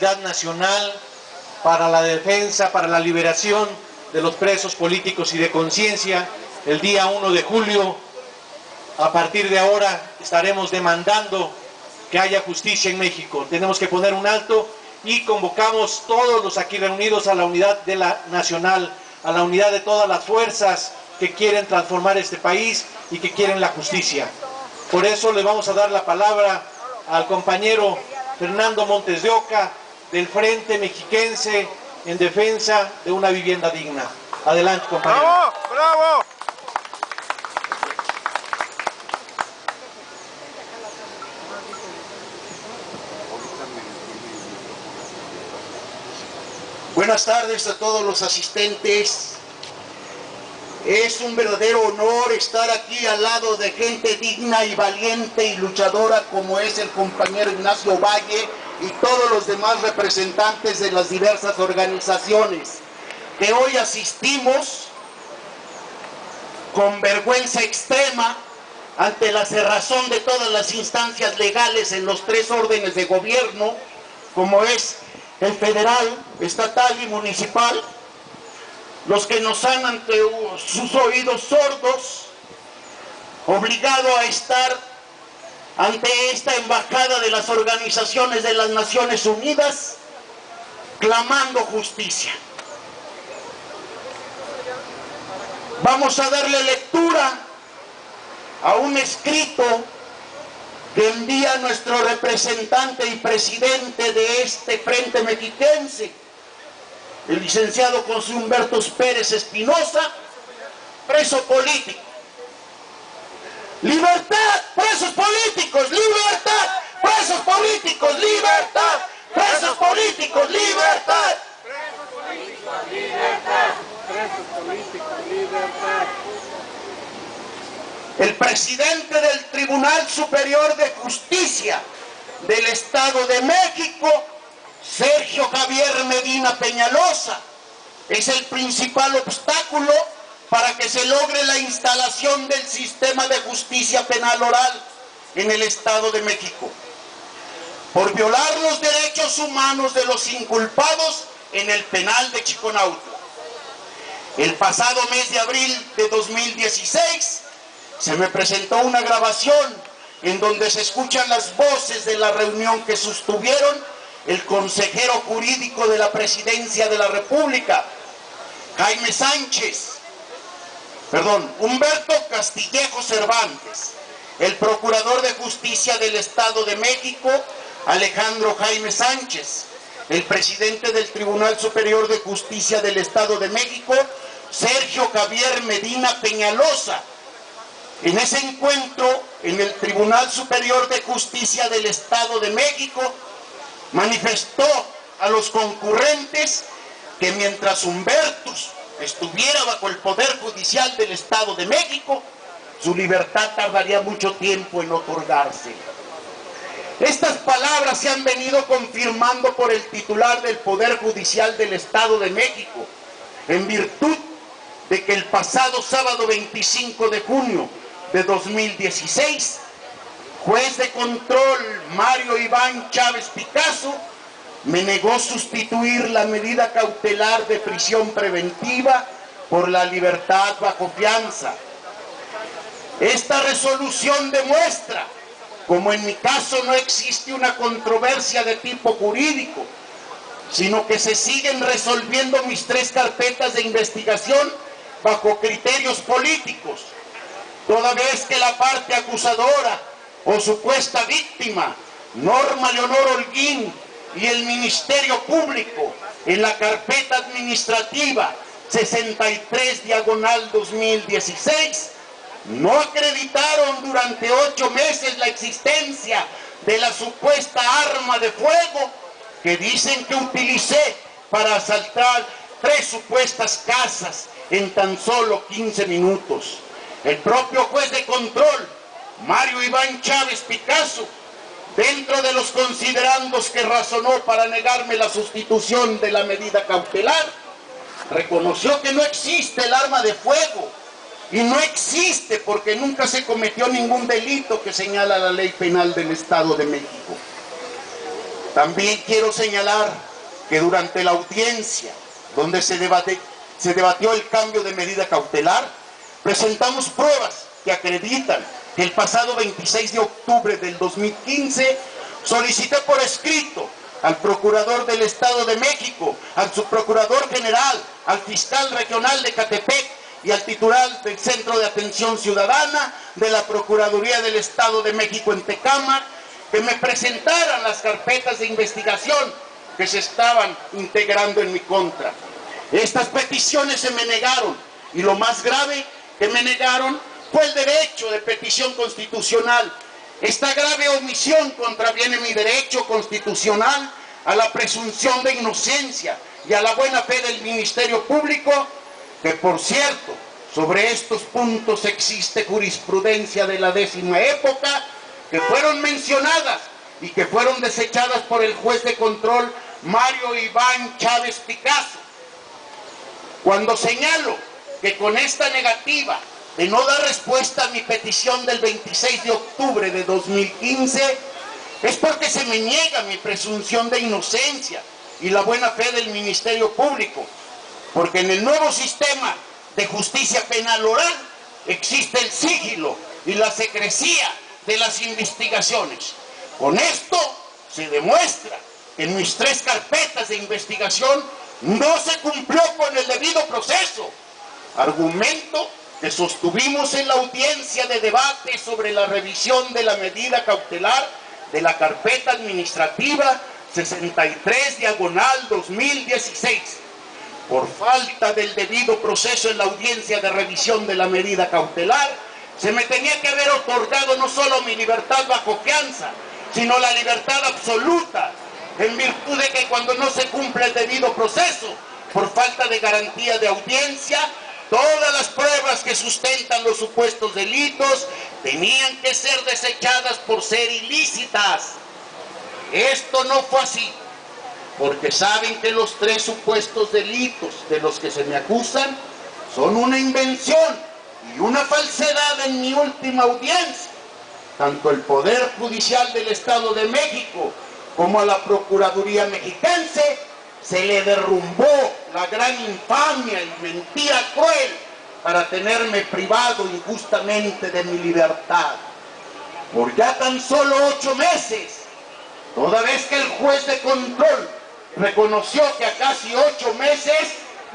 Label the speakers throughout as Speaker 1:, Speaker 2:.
Speaker 1: nacional para la defensa, para la liberación de los presos políticos y de conciencia. El día 1 de julio, a partir de ahora, estaremos demandando que haya justicia en México. Tenemos que poner un alto y convocamos todos los aquí reunidos a la unidad de la nacional, a la unidad de todas las fuerzas que quieren transformar este país y que quieren la justicia. Por eso le vamos a dar la palabra al compañero Fernando Montes de Oca, del Frente Mexiquense en defensa de una vivienda digna. Adelante, compañero.
Speaker 2: ¡Bravo! ¡Bravo!
Speaker 3: Buenas tardes a todos los asistentes. Es un verdadero honor estar aquí al lado de gente digna y valiente y luchadora como es el compañero Ignacio Valle y todos los demás representantes de las diversas organizaciones que hoy asistimos con vergüenza extrema ante la cerrazón de todas las instancias legales en los 3 órdenes de gobierno, como es el federal, estatal y municipal, los que nos han ante sus oídos sordos obligado a estar ante esta embajada de las organizaciones de las Naciones Unidas clamando justicia. Vamos a darle lectura a un escrito que envía nuestro representante y presidente de este Frente Mexiquense, el licenciado José Humberto Pérez Espinosa, preso político. ¡Libertad! ¡Presos políticos! ¡Libertad! ¡Presos políticos! ¡Libertad! ¡Presos políticos! ¡Libertad!
Speaker 2: ¡Presos políticos! ¡Libertad! ¡Presos políticos! ¡Libertad!
Speaker 3: El presidente del Tribunal Superior de Justicia del Estado de México, Sergio Javier Medina Peñalosa, es el principal obstáculo para que se logre la instalación del sistema de justicia penal oral en el Estado de México, por violar los derechos humanos de los inculpados en el penal de Chiconautla. El pasado mes de abril de 2016 se me presentó una grabación en donde se escuchan las voces de la reunión que sostuvieron el consejero jurídico de la Presidencia de la República, Humberto Castillejo Cervantes, el Procurador de Justicia del Estado de México, Alejandro Jaime Sánchez, el Presidente del Tribunal Superior de Justicia del Estado de México, Sergio Javier Medina Peñalosa. En ese encuentro, en el Tribunal Superior de Justicia del Estado de México, manifestó a los concurrentes que mientras Humberto estuviera bajo el Poder Judicial del Estado de México, su libertad tardaría mucho tiempo en otorgarse. Estas palabras se han venido confirmando por el titular del Poder Judicial del Estado de México, en virtud de que el pasado sábado 25 de junio de 2016, juez de control Mario Iván Chávez Picasso me negó sustituir la medida cautelar de prisión preventiva por la libertad bajo fianza. Esta resolución demuestra, como en mi caso no existe una controversia de tipo jurídico, sino que se siguen resolviendo mis 3 carpetas de investigación bajo criterios políticos, toda vez que la parte acusadora o supuesta víctima, Norma Leonor Holguín, y el Ministerio Público, en la carpeta administrativa 63/2016, no acreditaron durante 8 meses la existencia de la supuesta arma de fuego que dicen que utilicé para asaltar 3 supuestas casas en tan solo 15 minutos. El propio juez de control, Mario Iván Chávez Picasso, dentro de los considerandos que razonó para negarme la sustitución de la medida cautelar, reconoció que no existe el arma de fuego, y no existe porque nunca se cometió ningún delito que señala la ley penal del Estado de México. También quiero señalar que durante la audiencia donde se debatió el cambio de medida cautelar, presentamos pruebas que acreditan que el pasado 26 de octubre del 2015 solicité por escrito al Procurador del Estado de México, al Subprocurador General, al Fiscal Regional de Ecatepec y al titular del Centro de Atención Ciudadana de la Procuraduría del Estado de México en Tecámac, que me presentaran las carpetas de investigación que se estaban integrando en mi contra. Estas peticiones se me negaron, y lo más grave que me negaron fue el derecho de petición constitucional. Esta grave omisión contraviene mi derecho constitucional a la presunción de inocencia y a la buena fe del Ministerio Público, que por cierto, sobre estos puntos existe jurisprudencia de la 10ª época, que fueron mencionadas y que fueron desechadas por el juez de control Mario Iván Chávez Picasso. Cuando señalo que con esta negativa de no dar respuesta a mi petición del 26 de octubre de 2015, es porque se me niega mi presunción de inocencia y la buena fe del Ministerio Público, porque en el nuevo sistema de justicia penal oral existe el sigilo y la secrecía de las investigaciones. Con esto se demuestra que en mis 3 carpetas de investigación no se cumplió con el debido proceso, argumento que sostuvimos en la audiencia de debate sobre la revisión de la medida cautelar de la carpeta administrativa 63/2016. Por falta del debido proceso en la audiencia de revisión de la medida cautelar, se me tenía que haber otorgado no solo mi libertad bajo fianza, sino la libertad absoluta, en virtud de que cuando no se cumple el debido proceso, por falta de garantía de audiencia, todas las pruebas que sustentan los supuestos delitos tenían que ser desechadas por ser ilícitas. Esto no fue así, porque saben que los 3 supuestos delitos de los que se me acusan son una invención y una falsedad en mi última audiencia. Tanto el Poder Judicial del Estado de México como a la Procuraduría Mexiquense se le derrumbó la gran infamia y mentira cruel para tenerme privado injustamente de mi libertad. Por ya tan solo 8 meses, toda vez que el juez de control reconoció que a casi 8 meses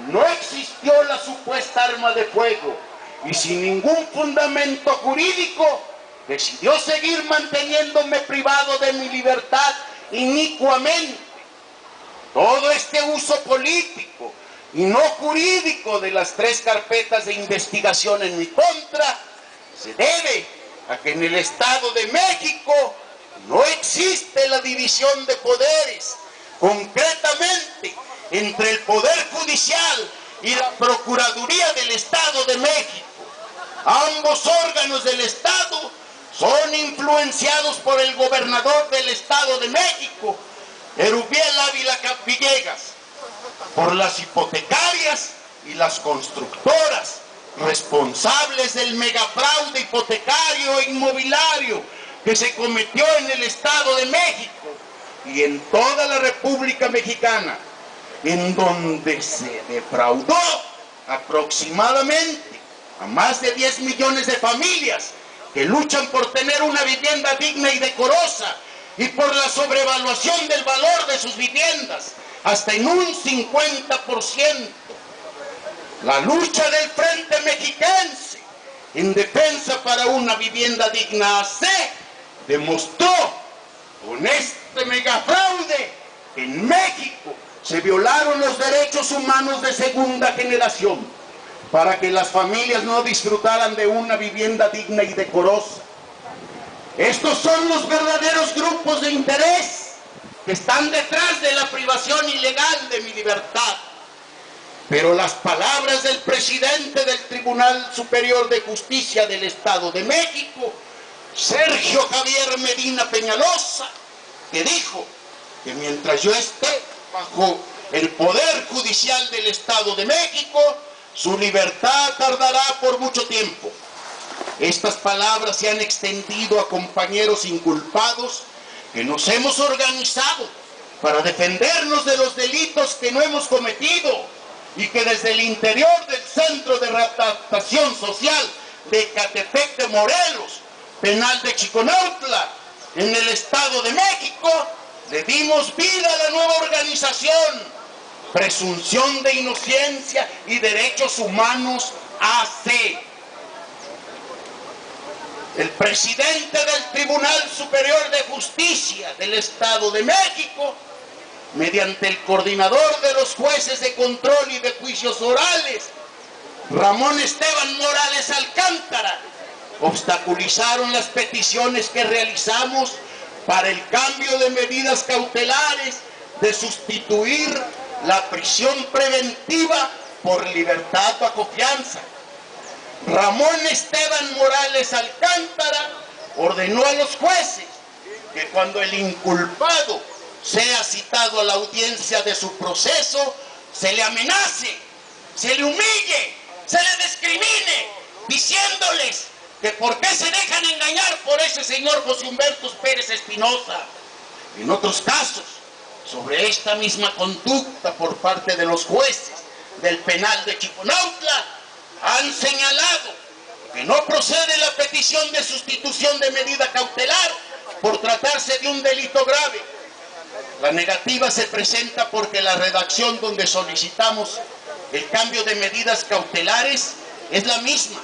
Speaker 3: no existió la supuesta arma de fuego y sin ningún fundamento jurídico decidió seguir manteniéndome privado de mi libertad inicuamente. Todo este uso político y no jurídico de las 3 carpetas de investigación en mi contra se debe a que en el Estado de México no existe la división de poderes, concretamente entre el Poder Judicial y la Procuraduría del Estado de México. Ambos órganos del Estado son influenciados por el gobernador del Estado de México, Erubiel Ávila Villegas, por las hipotecarias y las constructoras responsables del megafraude hipotecario e inmobiliario que se cometió en el Estado de México y en toda la República Mexicana, en donde se defraudó aproximadamente a más de 10 millones de familias que luchan por tener una vivienda digna y decorosa, y por la sobrevaluación del valor de sus viviendas, hasta en un 50%. La lucha del Frente Mexiquense en defensa para una vivienda digna AC demostró con este megafraude que en México se violaron los derechos humanos de segunda generación para que las familias no disfrutaran de una vivienda digna y decorosa. Estos son los verdaderos grupos de interés que están detrás de la privación ilegal de mi libertad. Pero las palabras del presidente del Tribunal Superior de Justicia del Estado de México, Sergio Javier Medina Peñalosa, que dijo que mientras yo esté bajo el Poder Judicial del Estado de México, su libertad tardará por mucho tiempo. Estas palabras se han extendido a compañeros inculpados que nos hemos organizado para defendernos de los delitos que no hemos cometido y que desde el interior del Centro de Readaptación Social de Ecatepec de Morelos, penal de Chiconautla, en el Estado de México, le dimos vida a la nueva organización, Presunción de Inocencia y Derechos Humanos AC. El presidente del Tribunal Superior de Justicia del Estado de México, mediante el coordinador de los jueces de control y de juicios orales, Ramón Esteban Morales Alcántara, obstaculizaron las peticiones que realizamos para el cambio de medidas cautelares, de sustituir la prisión preventiva por libertad bajo fianza. Ramón Esteban Morales Alcántara ordenó a los jueces que cuando el inculpado sea citado a la audiencia de su proceso, se le amenace, se le humille, se le discrimine, diciéndoles que por qué se dejan engañar por ese señor José Humberto Pérez Espinosa. En otros casos, sobre esta misma conducta por parte de los jueces del penal de Chiconautla, han señalado que no procede la petición de sustitución de medida cautelar por tratarse de un delito grave. La negativa se presenta porque la redacción donde solicitamos el cambio de medidas cautelares es la misma,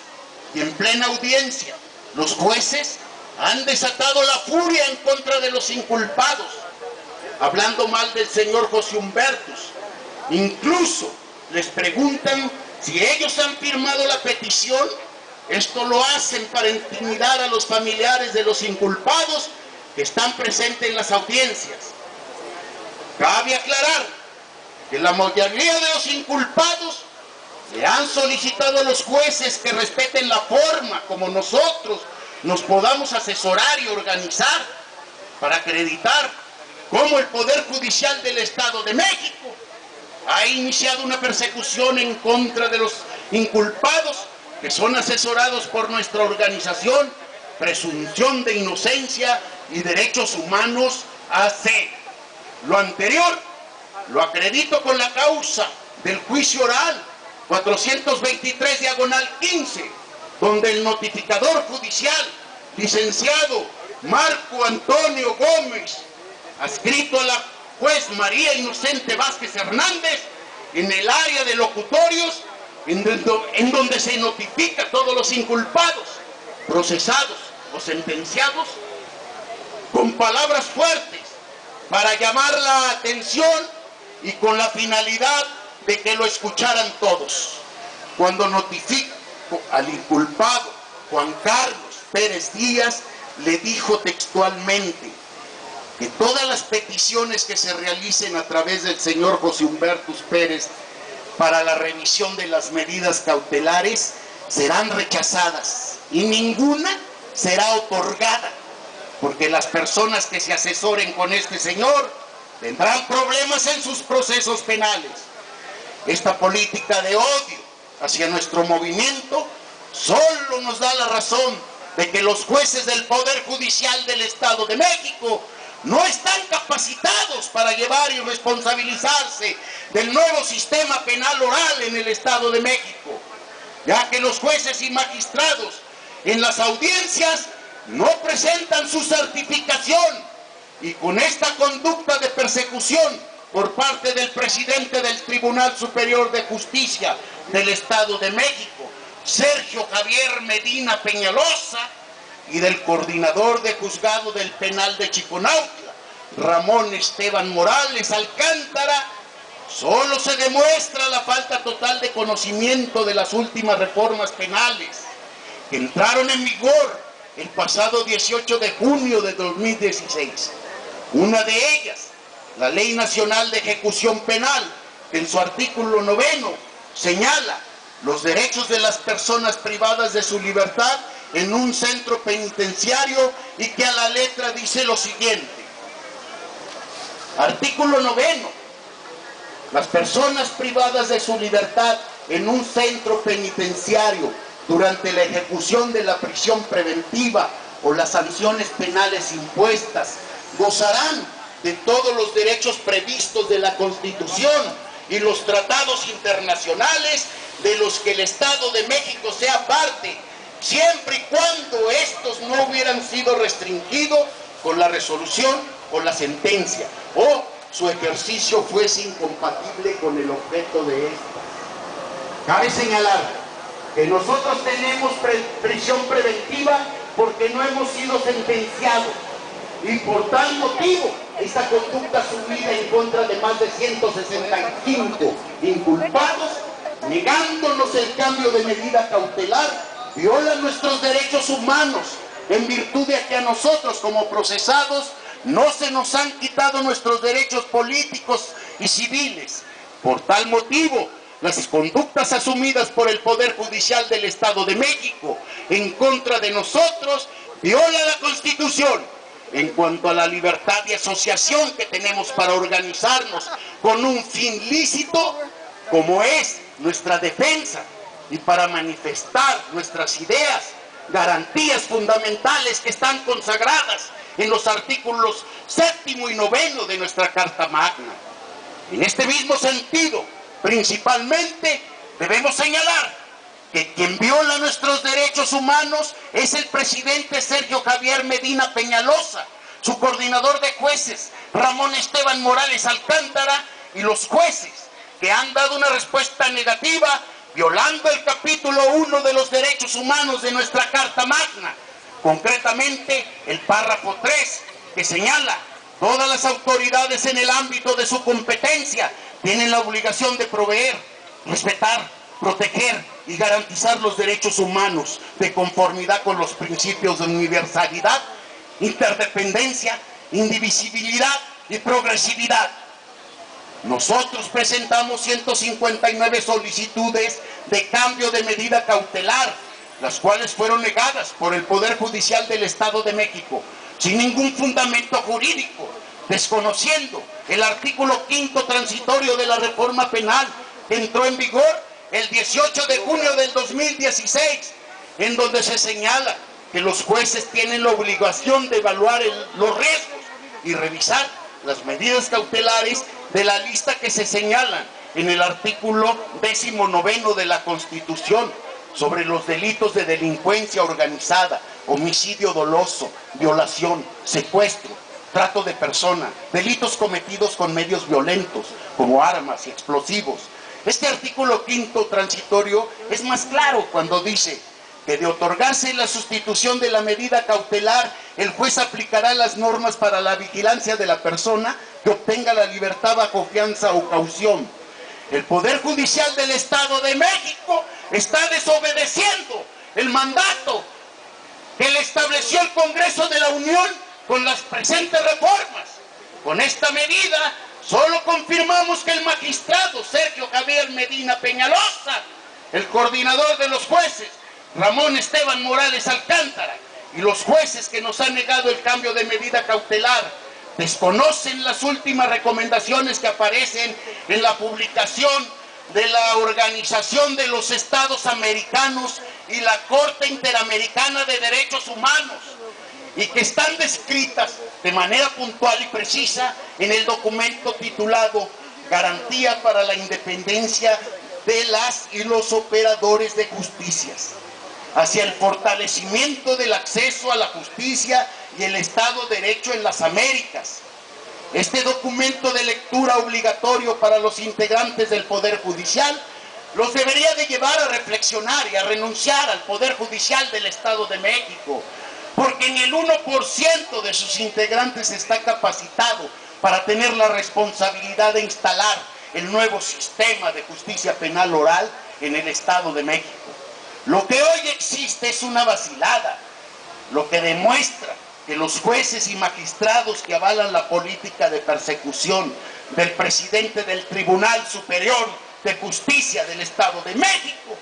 Speaker 3: y en plena audiencia los jueces han desatado la furia en contra de los inculpados, hablando mal del señor José Humberto. Incluso les preguntan si ellos han firmado la petición. Esto lo hacen para intimidar a los familiares de los inculpados que están presentes en las audiencias. Cabe aclarar que la mayoría de los inculpados le han solicitado a los jueces que respeten la forma como nosotros nos podamos asesorar y organizar para acreditar cómo el Poder Judicial del Estado de México ha iniciado una persecución en contra de los inculpados que son asesorados por nuestra organización Presunción de Inocencia y Derechos Humanos AC. Lo anterior lo acredito con la causa del juicio oral 423/15, donde el notificador judicial, licenciado Marco Antonio Gómez, adscrito a la juez María Inocente Vázquez Hernández, en el área de locutorios, en donde se notifica a todos los inculpados, procesados o sentenciados, con palabras fuertes para llamar la atención y con la finalidad de que lo escucharan todos. Cuando notifico al inculpado Juan Carlos Pérez Díaz, le dijo textualmente que todas las peticiones que se realicen a través del señor José Humberto Pérez para la revisión de las medidas cautelares serán rechazadas y ninguna será otorgada, porque las personas que se asesoren con este señor tendrán problemas en sus procesos penales. Esta política de odio hacia nuestro movimiento solo nos da la razón de que los jueces del Poder Judicial del Estado de México no están capacitados para llevar y responsabilizarse del nuevo sistema penal oral en el Estado de México, ya que los jueces y magistrados en las audiencias no presentan su certificación, y con esta conducta de persecución por parte del presidente del Tribunal Superior de Justicia del Estado de México, Sergio Javier Medina Peñalosa, y del coordinador de juzgado del penal de Chiconautla, Ramón Esteban Morales Alcántara, solo se demuestra la falta total de conocimiento de las últimas reformas penales que entraron en vigor el pasado 18 de junio de 2016. Una de ellas, la Ley Nacional de Ejecución Penal, que en su artículo 9 señala los derechos de las personas privadas de su libertad en un centro penitenciario, y que a la letra dice lo siguiente. Artículo 9. Las personas privadas de su libertad en un centro penitenciario durante la ejecución de la prisión preventiva o las sanciones penales impuestas gozarán de todos los derechos previstos de la Constitución y los tratados internacionales de los que el Estado de México sea parte, siempre y cuando estos no hubieran sido restringidos con la resolución o la sentencia, o su ejercicio fuese incompatible con el objeto de esta. Cabe señalar que nosotros tenemos prisión preventiva porque no hemos sido sentenciados, y por tal motivo esta conducta asumida en contra de más de 165 inculpados, negándonos el cambio de medida cautelar, viola nuestros derechos humanos, en virtud de que a nosotros como procesados no se nos han quitado nuestros derechos políticos y civiles. Por tal motivo, las conductas asumidas por el Poder Judicial del Estado de México en contra de nosotros viola la Constitución en cuanto a la libertad de asociación que tenemos para organizarnos con un fin lícito, como es nuestra defensa, y para manifestar nuestras ideas, garantías fundamentales que están consagradas en los artículos 7º y 9º de nuestra Carta Magna. En este mismo sentido, principalmente, debemos señalar que quien viola nuestros derechos humanos es el presidente Sergio Javier Medina Peñalosa, su coordinador de jueces, Ramón Esteban Morales Alcántara, y los jueces que han dado una respuesta negativa, violando el capítulo 1 de los derechos humanos de nuestra Carta Magna, concretamente el párrafo 3, que señala: todas las autoridades en el ámbito de su competencia tienen la obligación de proveer, respetar, proteger y garantizar los derechos humanos de conformidad con los principios de universalidad, interdependencia, indivisibilidad y progresividad. Nosotros presentamos 159 solicitudes de cambio de medida cautelar, las cuales fueron negadas por el Poder Judicial del Estado de México, sin ningún fundamento jurídico, desconociendo el artículo 5º transitorio de la reforma penal que entró en vigor el 18 de junio del 2016, en donde se señala que los jueces tienen la obligación de evaluar los riesgos y revisar las medidas cautelares de la lista que se señalan en el artículo 19º de la Constitución sobre los delitos de delincuencia organizada, homicidio doloso, violación, secuestro, trato de persona, delitos cometidos con medios violentos como armas y explosivos. Este artículo 5º transitorio es más claro cuando dice que de otorgarse la sustitución de la medida cautelar, el juez aplicará las normas para la vigilancia de la persona que obtenga la libertad bajo fianza o caución. El Poder Judicial del Estado de México está desobedeciendo el mandato que le estableció el Congreso de la Unión con las presentes reformas. Con esta medida solo confirmamos que el magistrado Sergio Javier Medina Peñalosa, el coordinador de los jueces, Ramón Esteban Morales Alcántara, y los jueces que nos han negado el cambio de medida cautelar, desconocen las últimas recomendaciones que aparecen en la publicación de la Organización de los Estados Americanos y la Corte Interamericana de Derechos Humanos, y que están descritas de manera puntual y precisa en el documento titulado Garantía para la Independencia de las y los Operadores de Justicias, hacia el fortalecimiento del acceso a la justicia y el Estado de Derecho en las Américas. Este documento de lectura obligatorio para los integrantes del Poder Judicial los debería de llevar a reflexionar y a renunciar al Poder Judicial del Estado de México, porque en el 1% de sus integrantes está capacitado para tener la responsabilidad de instalar el nuevo sistema de justicia penal oral en el Estado de México. Lo que hoy existe es una vacilada, lo que demuestra que los jueces y magistrados que avalan la política de persecución del presidente del Tribunal Superior de Justicia del Estado de México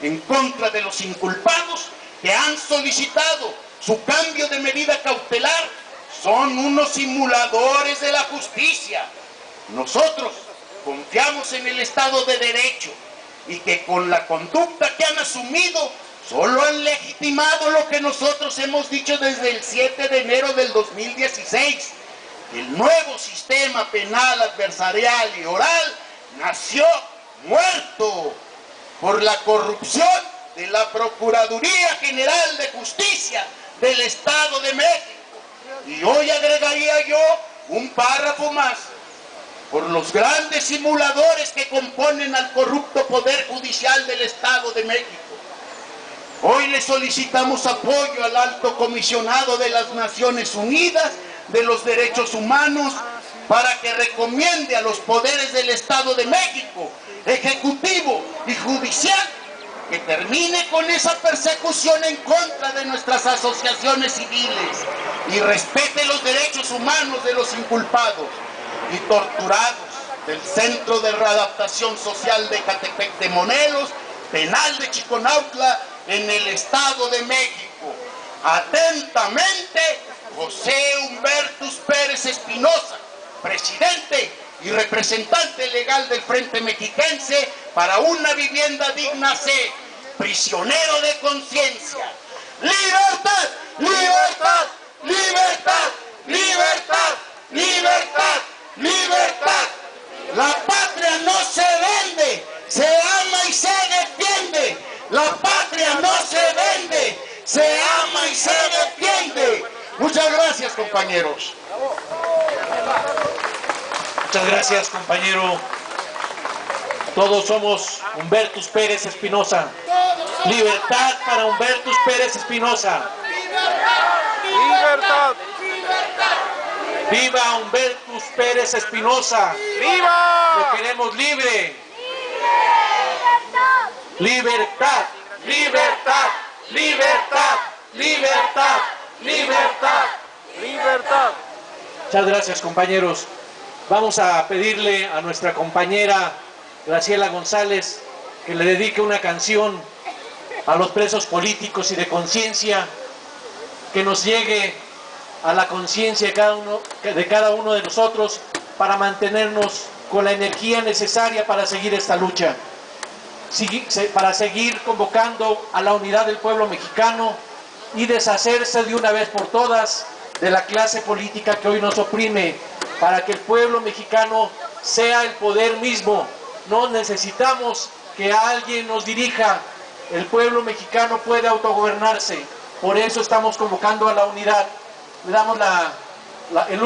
Speaker 3: en contra de los inculpados que han solicitado su cambio de medida cautelar son unos simuladores de la justicia. Nosotros confiamos en el Estado de Derecho y que con la conducta que han asumido solo han legitimado lo que nosotros hemos dicho desde el 7 de enero del 2016, El nuevo sistema penal adversarial y oral nació muerto por la corrupción de la Procuraduría General de Justicia del Estado de México. Y hoy agregaría yo un párrafo más, por los grandes simuladores que componen al corrupto Poder Judicial del Estado de México. Hoy le solicitamos apoyo al Alto Comisionado de las Naciones Unidas de los Derechos Humanos para que recomiende a los poderes del Estado de México, ejecutivo y judicial, que termine con esa persecución en contra de nuestras asociaciones civiles y respete los derechos humanos de los inculpados y torturados del Centro de Readaptación Social de Ecatepec de Morelos, penal de Chiconautla, en el Estado de México. Atentamente, José Humbertus Pérez Espinosa, presidente y representante legal del Frente Mexiquense para una vivienda digna C, prisionero de conciencia. ¡Libertad! ¡Libertad! ¡Libertad! ¡Libertad! ¡Libertad! ¡Libertad! La patria no se vende, se ama y se defiende. La patria no se vende, se ama y se defiende. Muchas gracias, compañeros.
Speaker 1: Muchas gracias, compañero. Todos somos Humbertus Pérez Espinosa. Libertad para Humbertus Pérez Espinosa.
Speaker 2: ¡Libertad!
Speaker 1: ¡Viva Humbertus Pérez Espinosa!
Speaker 2: ¡Viva!
Speaker 1: ¡Lo queremos libre! ¡Libertad! ¡Libertad! ¡Libertad! ¡Libertad! ¡Libertad!
Speaker 2: ¡Libertad!
Speaker 1: Muchas gracias, compañeros. Vamos a pedirle a nuestra compañera Graciela González que le dedique una canción a los presos políticos y de conciencia, que nos llegue a la conciencia de cada uno de nosotros para mantenernos con la energía necesaria para seguir esta lucha, para seguir convocando a la unidad del pueblo mexicano y deshacerse de una vez por todas de la clase política que hoy nos oprime, para que el pueblo mexicano sea el poder mismo. No necesitamos que alguien nos dirija, el pueblo mexicano puede autogobernarse. Por eso estamos convocando a la unidad. Le damos el